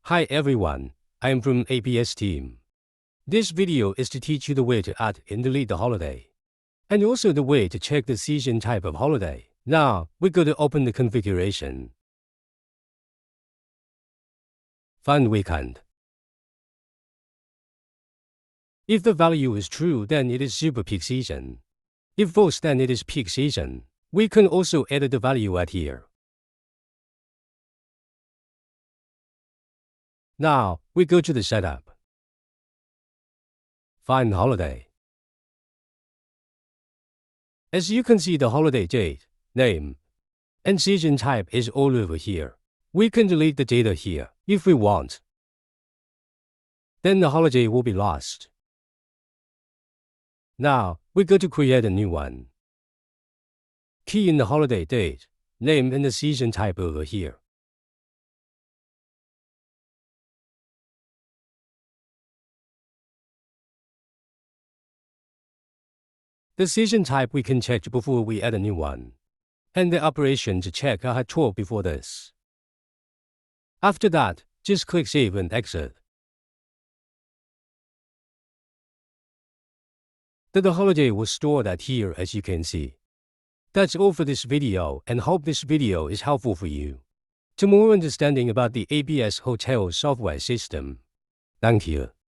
Hi everyone, I am from ABS team. This video is to teach you the way to add and delete the holiday, and also the way to check the season type of holiday. Now, we go to open the configuration. Find weekend. If the value is true, then it is super peak season. If false, then it is peak season. We can also edit the value at here. Now, we go to the setup. Find holiday. As you can see, the holiday date, name, and season type is all over here. We can delete the data here if we want. Then the holiday will be lost. Now, we go to create a new one. Key in the holiday date, name, and the season type over here. The season type we can check before we add a new one, and the operation to check I had told before this. After that, just click Save and Exit. Then the holiday was stored at here, as you can see. That's all for this video, and hope this video is helpful for you to more understanding about the ABS hotel software system. Thank you.